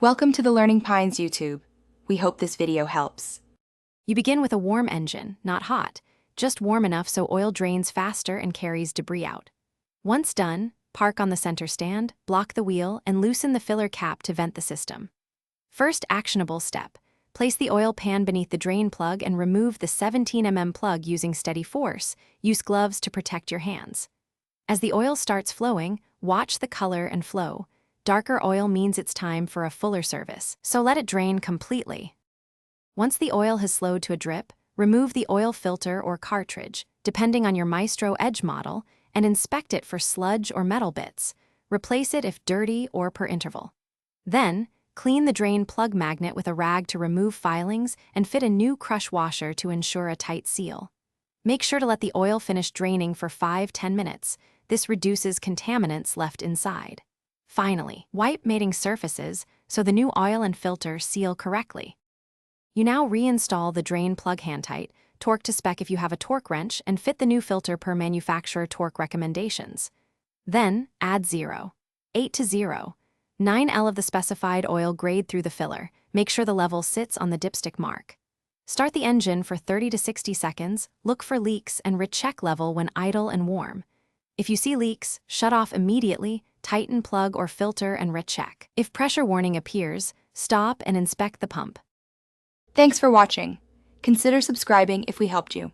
Welcome to the Learning Pines YouTube. We hope this video helps. You begin with a warm engine, not hot, just warm enough so oil drains faster and carries debris out. Once done, park on the center stand, block the wheel, and loosen the filler cap to vent the system. First actionable step, place the oil pan beneath the drain plug and remove the 17 mm plug using steady force. Use gloves to protect your hands. As the oil starts flowing, watch the color and flow. Darker oil means it's time for a fuller service, so let it drain completely. Once the oil has slowed to a drip, remove the oil filter or cartridge, depending on your Maestro Edge model, and inspect it for sludge or metal bits. Replace it if dirty or per interval. Then, clean the drain plug magnet with a rag to remove filings and fit a new crush washer to ensure a tight seal. Make sure to let the oil finish draining for 5–10 minutes. This reduces contaminants left inside. Finally, wipe mating surfaces so the new oil and filter seal correctly. You now reinstall the drain plug hand tight, torque to spec if you have a torque wrench, and fit the new filter per manufacturer torque recommendations. Then, add 0.8 to 0.9 L of the specified oil grade through the filler. Make sure the level sits on the dipstick mark. Start the engine for 30 to 60 seconds, look for leaks, and recheck level when idle and warm. If you see leaks, shut off immediately, tighten plug or filter and recheck. If pressure warning appears, stop and inspect the pump. Thanks for watching. Consider subscribing if we helped you.